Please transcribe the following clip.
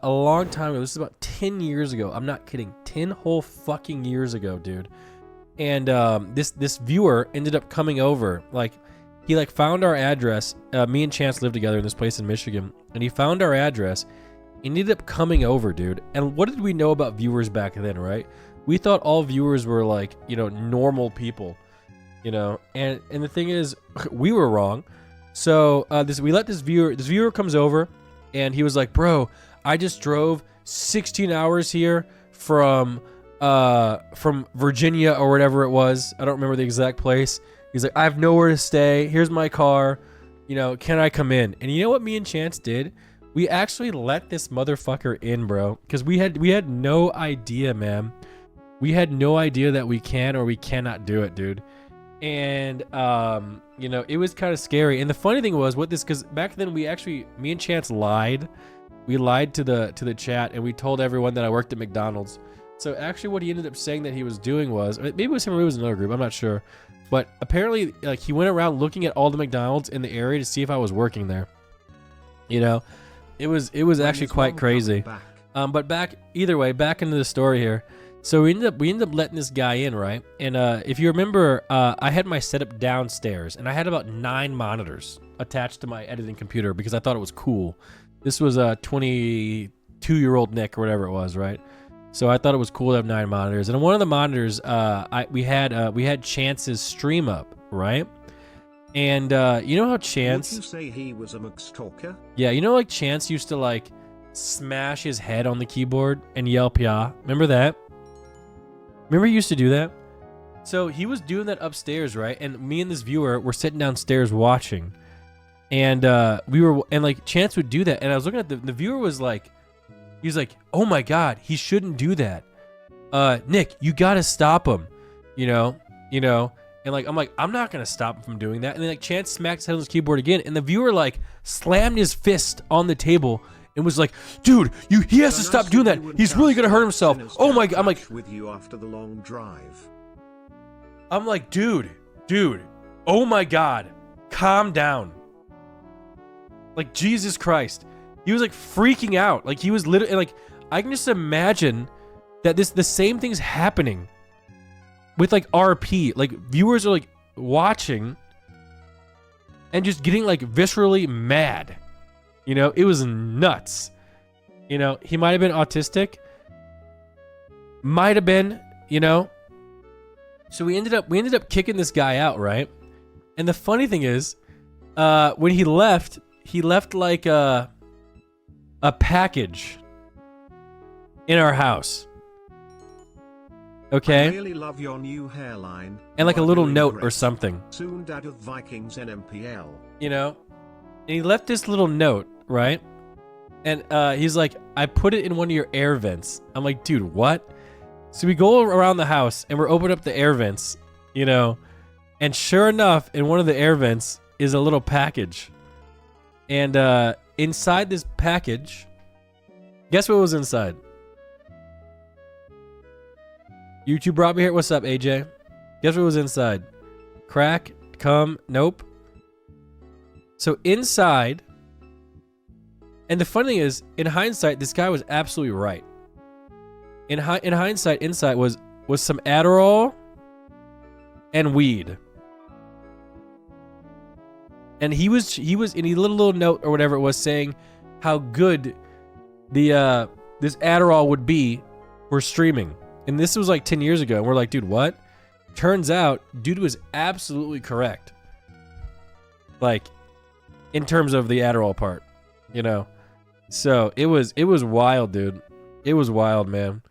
a long time ago. This is about 10 years ago. I'm not kidding. 10 whole fucking years ago, dude. And this viewer ended up coming over. Like, he like found our address. Me and Chance lived together in this place in Michigan, and he found our address. He ended up coming over, dude. And what did we know about viewers back then, right? We thought all viewers were like, you know, normal people, you know. And the thing is, we were wrong. So we let this viewer comes over, and he was like, "Bro, I just drove 16 hours here from Virginia or whatever it was. I don't remember the exact place." He's like, "I have nowhere to stay. Here's my car. You know, can I come in?" And you know what me and Chance did? We actually let this motherfucker in, bro, because we had no idea, man. We had no idea that we can or we cannot do it, dude. And you know, it was kind of scary. And the funny thing was, because back then me and Chance lied. We lied to the chat, and we told everyone that I worked at McDonald's. So actually what he ended up saying that he was doing was, maybe it was him or it was another group, I'm not sure. But apparently, like, he went around looking at all the McDonald's in the area to see if I was working there. You know, it was actually quite crazy. But back into the story here. So we ended up letting this guy in, right? And if you remember, I had my setup downstairs, and I had about 9 monitors attached to my editing computer because I thought it was cool. This was a 22-year-old Nick or whatever it was, right? So I thought it was cool to have 9 monitors. And on one of the monitors, we had Chance's stream up, right? And you know how Chance... Would you say he was a McStalker? Yeah, you know, like, Chance used to, like, smash his head on the keyboard and yell "Pia." Remember that? Remember he used to do that? So he was doing that upstairs, right? And me and this viewer were sitting downstairs watching. And like, Chance would do that. And I was looking at the viewer was like... He was like, "Oh my God, he shouldn't do that. Nick, you gotta stop him." You know? And like, I'm like, I'm not gonna stop him from doing that. And then like Chance smacked his head on his keyboard again, and the viewer like slammed his fist on the table and was like, "Dude, he has to stop doing that. He's really gonna hurt himself." Oh my God, I'm like, with you after the long drive. I'm like, dude, oh my God, calm down. Like, Jesus Christ. He was like freaking out. Like, he was literally like, I can just imagine that the same thing's happening with like RP. Like, viewers are like watching and just getting like viscerally mad. You know, it was nuts. You know, he might have been autistic. Might have been, you know. So we ended up kicking this guy out, right? And the funny thing is, when he left like a package in our house. Okay? I really love your new hairline. And like a little note or something. Soon dad of Vikings NMPL. You know? And he left this little note, right? And he's like, "I put it in one of your air vents." I'm like, dude, what? So we go around the house and we're opening up the air vents, you know? And sure enough, in one of the air vents is a little package. And inside this package, guess what was inside? YouTube brought me here. What's up, AJ? Guess what was inside? Crack? Cum? Nope. So inside, and the funny thing is, in hindsight, this guy was absolutely right. In hindsight, inside was some Adderall and weed. And he was in a little note or whatever it was saying how good the this Adderall would be for streaming. And this was like 10 years ago. And we're like, dude, what? Turns out, dude was absolutely correct. Like, in terms of the Adderall part, you know. So it was wild, dude. It was wild, man.